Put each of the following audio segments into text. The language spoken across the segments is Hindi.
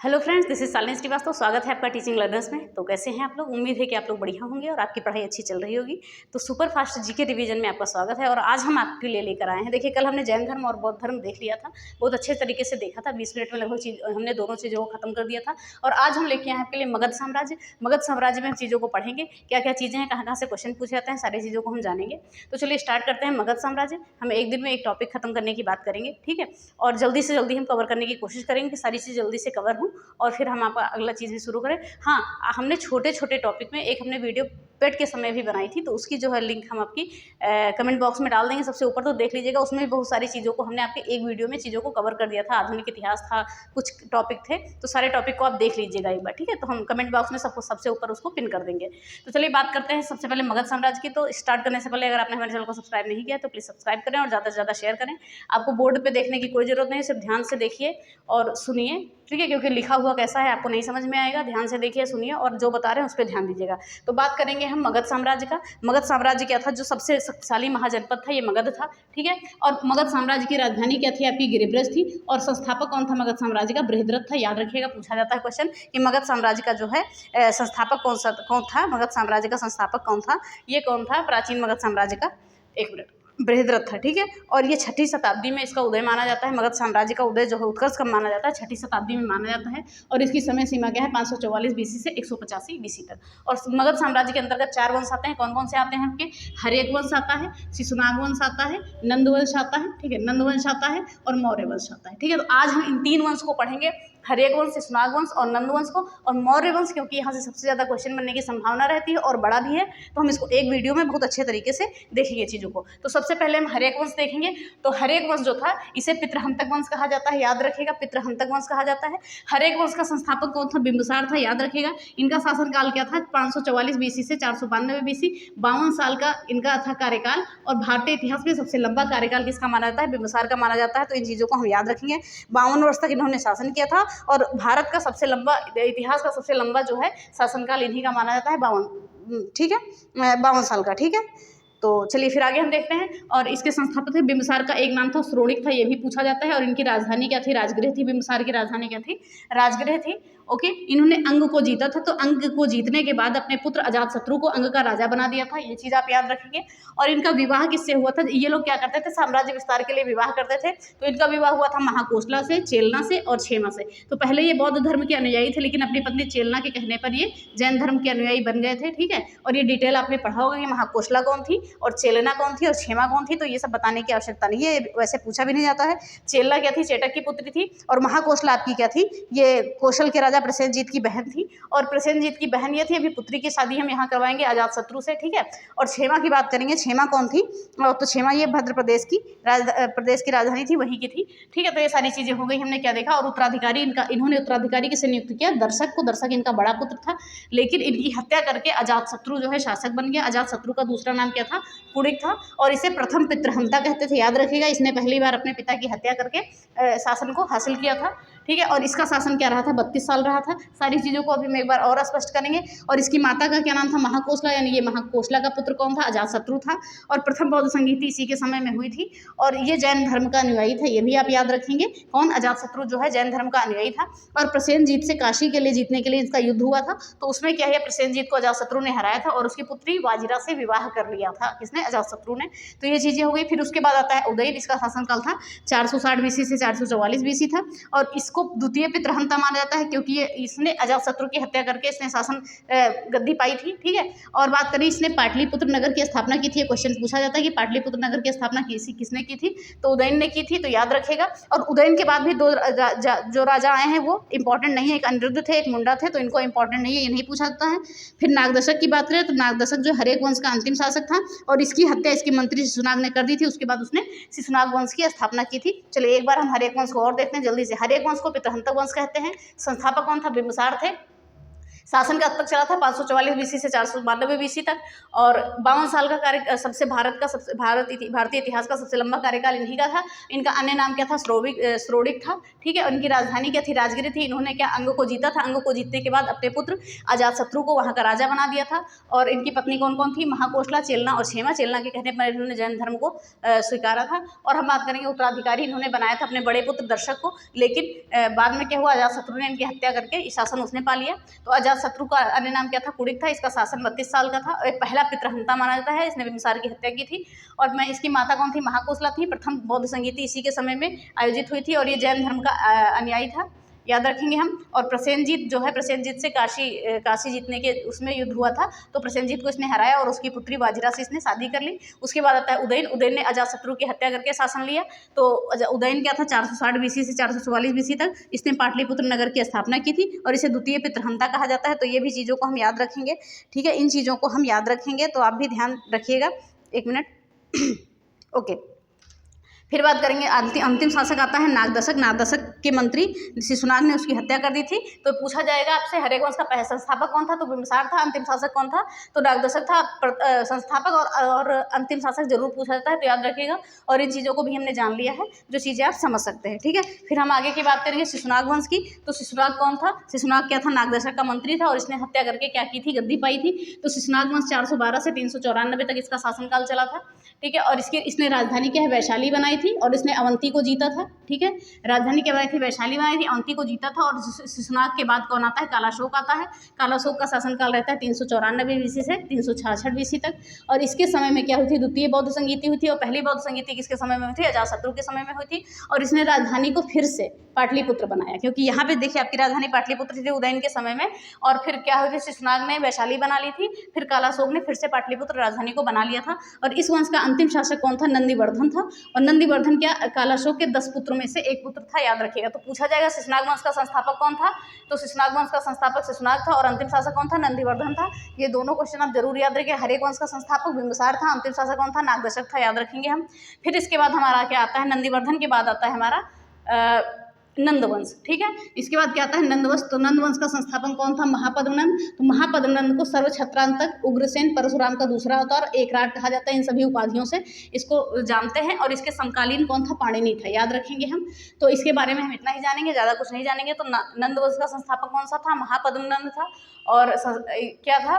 Hello friends, this is Shalini Srivastava. स्वागत है आपका टीचिंग लर्नर्स में। तो कैसे हैं आप लोग? उम्मीद है कि आप लोग बढ़िया होंगे और आपकी पढ़ाई अच्छी चल रही होगी। तो सुपर फास्ट जीके रिवीजन में आपका स्वागत है और आज हम आपके लिए लेकर आए हैं। देखिए, कल हमने जैन धर्म और बौद्ध धर्म देख लिया था, बहुत अच्छे तरीके से देखा था। 20 मिनट में लगभग हमने दोनों चीज़ों को खत्म कर दिया था। और आज हम लेके आए हैं आपके लिए मगध साम्राज्य। मगध साम्राज्य में हम चीज़ों को पढ़ेंगे, क्या क्या चीज़ें हैं, कहाँ कहाँ से क्वेश्चन पूछे जाते हैं, सारी चीज़ों को हम जानेंगे। तो चलिए स्टार्ट करते हैं। मगध साम्राज्य हम एक दिन में एक टॉपिक खत्म करने की बात करेंगे, ठीक है। और जल्दी से जल्दी हम कवर करने की कोशिश करेंगे कि सारी चीज़ जल्दी से कवर हो और फिर हम आपका अगला चीज़ भी शुरू करें। हाँ, हमने छोटे छोटे टॉपिक में एक हमने वीडियो पेट के समय भी बनाई थी, तो उसकी जो है लिंक हम आपकी कमेंट बॉक्स में डाल देंगे सबसे ऊपर, तो देख लीजिएगा। उसमें भी बहुत सारी चीज़ों को हमने आपके एक वीडियो में चीज़ों को कवर कर दिया था। आधुनिक इतिहास था, कुछ टॉपिक थे, तो सारे टॉपिक को आप देख लीजिएगा एक बार, ठीक है। तो हम कमेंट बॉक्स में सबसे ऊपर उसको पिन कर देंगे। तो चलिए बात करते हैं सबसे पहले मगध साम्राज्य की। तो स्टार्ट करने से पहले अगर आपने हमारे चैनल को सब्सक्राइब नहीं किया तो प्लीज़ सब्सक्राइब करें और ज़्यादा से ज़्यादा शेयर करें। आपको बोर्ड पे देखने की कोई ज़रूरत नहीं है, सिर्फ ध्यान से देखिए और सुनिए, ठीक है, क्योंकि लिखा हुआ कैसा है आपको नहीं समझ में आएगा। ध्यान से देखिए, सुनिए और जो बता रहे हैं उस पर ध्यान दीजिएगा। तो बात करेंगे हम मगध साम्राज्य का। मगध साम्राज्य क्या था? जो सबसे शक्तिशाली महाजनपद था ये मगध था, ठीक है। और मगध साम्राज्य की राजधानी क्या थी? आपकी गिरिब्रज थी। और संस्थापक कौन था मगध साम्राज्य का? बृहद्रथ था। याद रखिएगा, पूछा जाता है क्वेश्चन कि मगध साम्राज्य का जो है संस्थापक कौन था? मगध साम्राज्य का संस्थापक कौन था? ये कौन था प्राचीन मगध साम्राज्य का? एक मिनट, बृहद्रथ था, ठीक है। और ये 6ठी शताब्दी में इसका उदय माना जाता है। मगध साम्राज्य का उदय जो है उत्कर्ष कब माना जाता है? 6ठी शताब्दी में माना जाता है। और इसकी समय सीमा क्या है? 544 बीसी से 185 बीसी तक। और मगध साम्राज्य के अंतर्गत 4 वंश आते हैं। कौन कौन से आते हैं आपके? हर्यक वंश आता है, शिशुनाग वंश आता है, नंद वंश आता है, ठीक है, नंद वंश आता है और मौर्य वंश आता है, ठीक है। तो आज हम इन 3 वंश को पढ़ेंगे, हर्यक वंश, शिशुनाग वंश और नंद वंश को, और मौर्य वंश, क्योंकि यहाँ से सबसे ज़्यादा क्वेश्चन बनने की संभावना रहती है और बड़ा भी है, तो हम इसको एक वीडियो में बहुत अच्छे तरीके से देखेंगे चीज़ों को। तो सबसे पहले हम हर्यक वंश देखेंगे। तो हर्यक वंश जो था इसे पितृहंतक वंश कहा जाता है। याद रखिएगा, पितृहंतक वंश कहा जाता है। हर्यक वंश का संस्थापक कौन था? बिंबिसार था। याद रखिएगा। इनका शासनकाल क्या था? 544 बीसी से 492 बीसी। 52 साल का इनका था कार्यकाल। और भारतीय इतिहास में सबसे लंबा कार्यकाल किसका माना जाता है? बिंबिसार का माना जाता है। तो इन चीज़ों को हम याद रखेंगे। 52 वर्ष तक इन्होंने शासन किया था और भारत का सबसे लंबा, इतिहास का सबसे लंबा जो है शासनकाल इन्हीं का माना जाता है, 52, ठीक है, 52 साल का, ठीक है। तो चलिए फिर आगे हम देखते हैं। और इसके संस्थापक थे बिंबिसार का एक नाम था श्रोणिक था, ये भी पूछा जाता है। और इनकी राजधानी क्या थी? राजगृह थी। बिंबिसार की राजधानी क्या थी? राजगृह थी। ओके। इन्होंने अंग को जीता था, तो अंग को जीतने के बाद अपने पुत्र अजातशत्रु को अंग का राजा बना दिया था। ये चीज़ आप याद रखेंगे। और इनका विवाह किससे हुआ था? ये लोग क्या करते थे? साम्राज्य विस्तार के लिए विवाह करते थे। तो इनका विवाह हुआ था महाकोशला से, चेलना से और क्षेमा से। तो पहले ये बौद्ध धर्म के अनुयायी थे, लेकिन अपनी पत्नी चेलना के कहने पर ये जैन धर्म के अनुयायी बन गए थे, ठीक है। और ये डिटेल आपने पढ़ा होगा कि महाकोशला कौन थी और चेलना कौन थी और क्षेमा कौन थी। तो ये सब बताने की आवश्यकता नहीं है, वैसे पूछा भी नहीं जाता है। चेलना क्या थी? चेटक की पुत्री थी। और महाकोशला आपकी क्या थी? ये कौशल के राजा प्रसेनजीत की बहन थी। और प्रसेनजीत की बहन ये थी। अभी पुत्री की शादी हम यहाँ करवाएंगे अजातशत्रु से, ठीक है। और क्षेमा की बात करेंगे। क्षेमा कौन थी? तो क्षेमा ये भद्र प्रदेश की राजधानी थी, वहीं की थी, ठीक है। तो ये सारी चीजें हो गई, हमने क्या देखा। और उत्तराधिकारी इन्होंने उत्तराधिकारी किसे नियुक्त किया? दर्शक को। दर्शक इनका बड़ा पुत्र था, लेकिन इनकी हत्या करके अजातशत्रु जो है शासक बन गया। अजातशत्रु का दूसरा नाम क्या था? पुड़िक था। और इसे प्रथम पितृहंता कहते थे। याद रखिएगा, इसने पहली बार अपने पिता की हत्या करके शासन को हासिल किया था, ठीक है। और इसका शासन क्या रहा था? 32 साल रहा था। सारी चीज़ों को अभी हम एक बार और स्पष्ट करेंगे। और इसकी माता का क्या नाम था? महाकोशला, यानी ये महाकोशला का पुत्र कौन था? अजातशत्रु था। और प्रथम बौद्ध संगीति इसी के समय में हुई थी। और ये जैन धर्म का अनुयायी था, ये भी आप याद रखेंगे। कौन? अजातशत्रु जो है जैन धर्म का अनुयायी था। और प्रसेनजीत से काशी के लिए जीतने के लिए इसका युद्ध हुआ था। तो उसमें क्या है, प्रसेनजीत को अजातशत्रु ने हराया था और उसकी पुत्री वाजिरा से विवाह कर लिया था। किसने? अजातशत्रु ने। तो ये चीज़ें हो गई। फिर उसके बाद आता है उदयन। इसका शासनकाल था 460 बीसी से 444 बीसी था। और इसको द्वितीय पितृहंता माना जाता है, क्योंकि इसने अजातशत्रु की हत्या करके इसने शासन गद्दी पाई थी, ठीक है। और बात करें, इसने पाटलिपुत्र नगर की स्थापना की थी। क्वेश्चन पूछा जाता है कि पाटलिपुत्र नगर की स्थापना किसने की थी? तो उदयन ने की थी, तो याद रखेगा। और उदयन के बाद भी दो जो राजा आए हैं वो इंपॉर्टेंट नहीं है। एक अनिरुद्ध थे, एक मुंडा थे, तो इनको इंपॉर्टेंट नहीं है, ये नहीं पूछा जाता है। फिर नागदशक की बात करें तो नागदशक जो हर्यक वंश का अंतिम शासक था और इसकी हत्या इसके मंत्री शिशुनाग ने कर दी थी। उसके बाद उसने शिशुनाग वंश की स्थापना की थी। चलिए एक बार हम हर्यक वंश को और देखते हैं जल्दी से। हर्यक वंश को पितृहंतक वंश कहते हैं। संस्थापक कौन था? बिंबिसार थे। शासन का अब तक चला था 544 बीसी से 492 बीसी तक, और 52 साल का कार्य भारतीय इतिहास का सबसे लंबा कार्यकाल इन्हीं का था। इनका अन्य नाम क्या था? श्रोडिक था, ठीक है। उनकी राजधानी क्या थी? राजगिरी थी। इन्होंने क्या अंग को जीता था, अंग को जीतने के बाद अपने पुत्र अजातशत्रु को वहाँ का राजा बना दिया था। और इनकी पत्नी कौन कौन थी? महाकोशला, चेलना और क्षेमा। चेलना के कहने पर इन्होंने जैन धर्म को स्वीकारा था। और हम बात करेंगे उत्तराधिकारी इन्होंने बनाया था अपने बड़े पुत्र दर्शक को, लेकिन बाद में क्या हुआ? अजातशत्रु ने इनकी हत्या करके शासन उसने पा लिया। तो अजातशत्रु का अन्य नाम क्या था? कुड़िक था। इसका शासन 32 साल का था और एक पहला पितृहंता माना जाता है। इसने बिम्बिसार की हत्या की थी। और मैं इसकी माता कौन थी? महाकोशला थी। प्रथम बौद्ध संगीति इसी के समय में आयोजित हुई थी और ये जैन धर्म का अनुयायी था, याद रखेंगे हम। और प्रसेनजीत जो है, प्रसेनजीत से काशी जीतने के उसमें युद्ध हुआ था, तो प्रसेनजीत को इसने हराया और उसकी पुत्री वाजिरा से इसने शादी कर ली। उसके बाद आता है उदयन। उदयन ने अजातशत्रु की हत्या करके शासन लिया। तो उदयन क्या था? 460 बीसी से 444 बीसी तक इसने पाटलिपुत्र नगर की स्थापना की थी और इसे द्वितीय पितृहंता कहा जाता है। तो ये भी चीज़ों को हम याद रखेंगे, ठीक है। इन चीज़ों को हम याद रखेंगे, तो आप भी ध्यान रखिएगा। एक मिनट ओके। फिर बात करेंगे अंतिम शासक आता है नागदशक। नागदशक के मंत्री शिशुनाग ने उसकी हत्या कर दी थी। तो पूछा जाएगा आपसे हरेक वंश का संस्थापक कौन था? तो बिम्बिसार था। अंतिम शासक कौन था? तो नागदशक था। संस्थापक और अंतिम शासक जरूर पूछा जाता है, तो याद रखिएगा। और इन चीज़ों को भी हमने जान लिया है, जो चीज़ें आप समझ सकते हैं, ठीक है। फिर हम आगे की बात करेंगे शिशुनाग वंश की। तो शिशुनाग कौन था? शिशुनाग क्या था? नागदशक का मंत्री था और इसने हत्या करके क्या की थी? गद्दी पाई थी। तो शिशुनाग वंश 412 से 394 तक इसका शासनकाल चला था, ठीक है। और इसने राजधानी क्या है? वैशाली बनाई थी और इसने अवंती को जीता था, ठीक है। राजधानी क्या बनाई थी? वैशाली बनाई थी, अवंती को जीता था। और शिशुनाग के बाद कौन आता है? कालाशोक आता है। कालाशोक का शासनकाल रहता है 394 बीसी से 366 बीसी तक। और इसके समय में क्या हुई थी? द्वितीय बौद्ध संगीति हुई थी। और पहली बौद्ध संगीति किसके समय में हुई थी? अजातशत्रु के समय में हुई थी। और इसने राजधानी को फिर से पाटलिपुत्र बनाया, क्योंकि यहाँ पे देखिए आपकी राजधानी पाटलिपुत्र थी उदयन के समय में। और फिर क्या हुई थी? शिशुनाग ने वैशाली बना ली थी, फिर कालाशोक ने फिर से पाटलिपुत्र राजधानी को बना लिया था। और इस वंश का अंतिम शासक कौन था? नंदीवर्धन था। और नंदीवर्धन क्या कालाशोक के 10 पुत्रों में से एक पुत्र था, याद रखिएगा। तो पूछा जाएगा शिशुनाग वंश का संस्थापक कौन था? तो शिशुनाग वंश का संस्थापक शिशुनाग था और अंतिम शासक कौन था? नंदीवर्धन था। ये दोनों क्वेश्चन आप जरूर याद रखिए। हरेक वंश का संस्थापक बिम्बिसार था, अंतिम शासक कौन था? नागदशक था, याद रखेंगे हम। फिर इसके बाद हमारा क्या आता है? नंदीवर्धन के बाद आता है हमारा नंदवंश, ठीक है। इसके बाद क्या आता है? नंदवंश। तो नंदवंश का संस्थापक कौन था? महापद्मनंद। तो महापद्मनंद को सर्वछत्रांतक, उग्रसेन, परशुराम का दूसरा अवतार, एकराट कहा जाता है। इन सभी उपाधियों से इसको जानते हैं। और इसके समकालीन कौन था? पाणिनि था, याद रखेंगे हम। तो इसके बारे में हम इतना ही जानेंगे, ज़्यादा कुछ नहीं जानेंगे। तो नंदवंश का संस्थापक कौन सा था? महापद्मनंद था। और क्या था?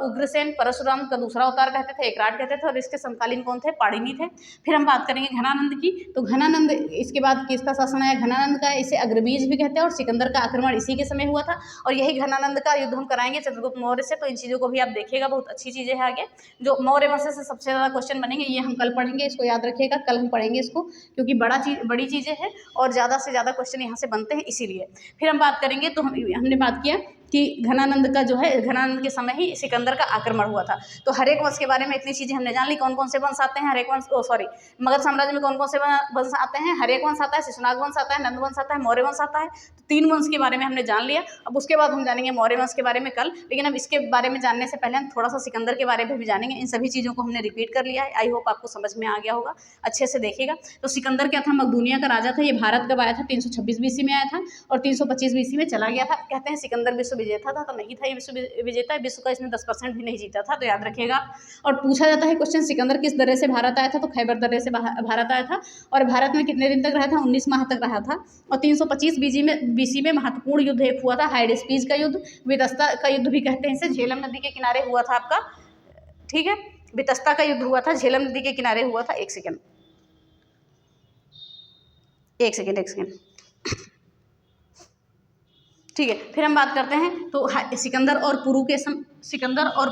उग्रसेन, परशुराम का दूसरा अवतार कहते थे, एकराट कहते थे। और इसके समकालीन कौन थे? पाणिनि थे। फिर हम बात करेंगे घनानंद की। तो घनानंद, इसके बाद किसका शासन आया? घनानंद का। इसे अग्रबीज भी कहते हैं और सिकंदर का आक्रमण इसी के समय हुआ था। और यही घनानंद का युद्ध हम कराएंगे चंद्रगुप्त मौर्य से। तो इन चीज़ों को भी आप देखिएगा, बहुत अच्छी चीज़ें हैं आगे जो मौर्य वंश से सबसे ज़्यादा क्वेश्चन बनेंगे, ये हम कल पढ़ेंगे। इसको याद रखिएगा, कल हम पढ़ेंगे इसको, क्योंकि बड़ी चीज़ें हैं और ज़्यादा से ज़्यादा क्वेश्चन यहाँ से बनते हैं, इसीलिए। फिर हम बात करेंगे, तो हमने बात किया कि घनानंद का जो है, घनानंद के समय ही सिकंदर का आक्रमण हुआ था। तो हर एक वंश के बारे में इतनी चीज़ें हमने जान ली। कौन कौन से वंश आते हैं? हर एक वंश, मगध साम्राज्य में कौन कौन से वंश आते हैं? हर एक वंश आता है, शिशुनाग वंश आता है, नंद वंश आता है, मौर्य वंश आता है। तो 3 वंश के बारे में हमने जान लिया। अब उसके बाद हम जानेंगे मौर्य वंश के बारे में कल। लेकिन अब इसके बारे में जानने से पहले हम थोड़ा सा सिकंदर के बारे में भी जानेंगे। इन सभी चीज़ों को हमने रिपीट कर लिया है। आई होप आपको समझ में आ गया होगा, अच्छे से देखिएगा। तो सिकंदर क्या था? मकदूनिया का राजा था। ये भारत कब आया था? 326 बीसी में आया था और 325 बीसी में चला गया था। कहते हैं सिकंदर विश्व विजेता था, तो नहीं था ये विश्व विजेता। विश्व का इसने 10% भी नहीं जीता था, तो याद रखिएगा। और पूछा जाता है क्वेश्चन, सिकंदर किस दर्रे से भारत आया था? तो खैबर दर्रे से भारत आया था। और भारत में कितने दिन तक रहा था? 19 माह तक रहा था। और 325 बीसी में महत्वपूर्ण युद्ध एक हुआ था, हाइडेस्पीज का युद्ध, वितस्ता का युद्ध भी कहते हैं इसे। झेलम नदी के किनारे हुआ था आपका, ठीक है। वितस्ता का युद्ध हुआ था, झेलम नदी के किनारे हुआ था। एक सेकेंड ठीक है। फिर हम बात करते हैं, तो सिकंदर और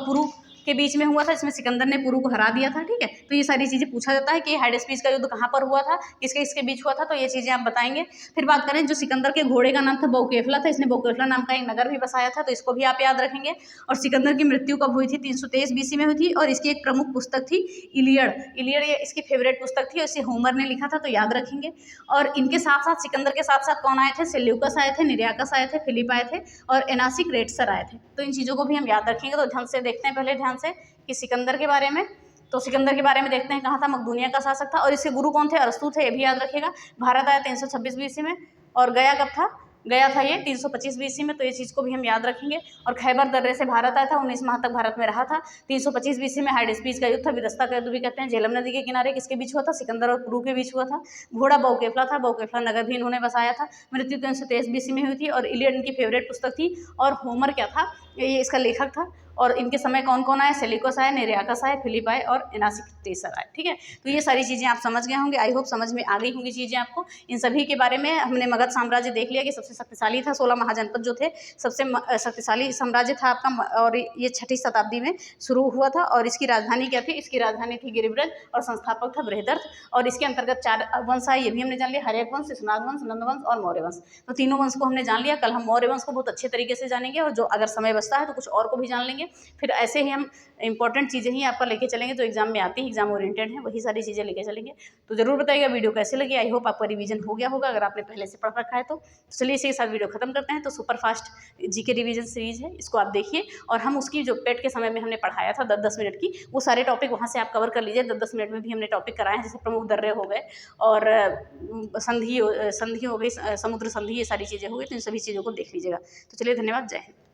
पुरु के बीच में हुआ था, इसमें सिकंदर ने पुरु को हरा दिया था, ठीक है। तो ये सारी चीज़ें पूछा जाता है कि हाइडेस्पीज का युद्ध कहाँ पर हुआ था, किसके बीच हुआ था, तो ये चीज़ें आप बताएंगे। फिर बात करें, जो सिकंदर के घोड़े का नाम था बौकेफला था, इसने बौकेफला नाम का एक नगर भी बसाया था, तो इसको भी आप याद रखेंगे। और सिकंदर की मृत्यु कब हुई थी? 323 बीसी में हुई थी। और इसकी एक प्रमुख पुस्तक थी इलियड। ये इसकी फेवरेट पुस्तक थी और इसे होमर ने लिखा था, तो याद रखेंगे। और इनके साथ साथ, सिकंदर के साथ साथ कौन आए थे? सेल्यूकस आए थे, निरयाकस आए थे, फिलिप आए थे और एनासिक्रेट्सर आए थे। तो इन चीज़ों को भी हम याद रखेंगे। तो ध्यान से देखते हैं पहले, ध्यान से, कि सिकंदर के बारे में। तो सिकंदर के बारे में देखते हैं, कहाँ था? मकदूनिया का शासक था। और इसके गुरु कौन थे? अरस्तु थे, ये भी याद रखिएगा। भारत आया 326 बीसी में और गया कब था? गया था ये 325 BC में, तो ये चीज़ को भी हम याद रखेंगे। और खैबर दर्रे से भारत आया था, 19 माह तक भारत में रहा था। 325 BC में हाइडेस्पीस का युद्ध था, विदस्ता का युद्ध भी कहते हैं। झेलम नदी के किनारे किसके बीच हुआ था? सिकंदर और पुरु के बीच हुआ था। घोड़ा बहुकेफला था, बहुकेफला नगर भी इन्होंने बसाया था। मृत्यु 323 BC में हुई थी। और इलियड इनकी फेवरेट पुस्तक थी। और होमर क्या था? ये इसका लेखक था। और इनके समय कौन कौन आए? सेलिकोस आए, निरयाकस आए, फिलिप आए और एनासीक्टेसर आए। ठीक है, तो ये सारी चीज़ें आप समझ गए होंगे। आई होप समझ में आ गई होंगी चीज़ें आपको। इन सभी के बारे में हमने मगध साम्राज्य देख लिया कि सबसे शक्तिशाली था, 16 महाजनपद जो थे, सबसे शक्तिशाली साम्राज्य था आपका। और ये 6ठी शताब्दी में शुरू हुआ था। और इसकी राजधानी क्या थी? इसकी राजधानी थी गिरिब्रज और संस्थापक था बृहदर्थ। और इसके अंतर्गत 4 वंश आए, ये भी हमने जान लिया, हर्यक वंश, शिशुनाग वंश, नंद वंश और मौर्य वंश। तो तीनों वंश को हमने जान लिया। कल हम मौर्य वंश को बहुत अच्छे तरीके से जानेंगे, और जो अगर समय बचता है तो कुछ और को भी जान लेंगे। फिर ऐसे ही हम इंपॉर्टेंट चीज़ें ही आपका लेके चलेंगे जो एग्जाम में आती है, एग्जाम ओरिएंटेड है, वही सारी चीज़ें लेके चलेंगे। तो जरूर बताइएगा वीडियो कैसे लगी। आई होप आपका रिवीजन हो गया होगा अगर आपने पहले से पढ़ रखा है तो। चलिए इसी के साथ वीडियो खत्म करते हैं। तो super fast GK revision series है, इसको आप देखिए। और हम उसकी जो पेट के समय में हमने पढ़ाया था 10-10 मिनट की, वो सारे टॉपिक वहाँ से आप कवर कर लीजिए। 10-10 मिनट में भी हमने टॉपिक कराए हैं, जैसे प्रमुख दर्रे हो गए और संधि हो गई, समुद्र संधि, ये सारी चीज़ें हो गई। तो इन सभी चीज़ों को देख लीजिएगा। तो चलिए धन्यवाद, जय हिंद।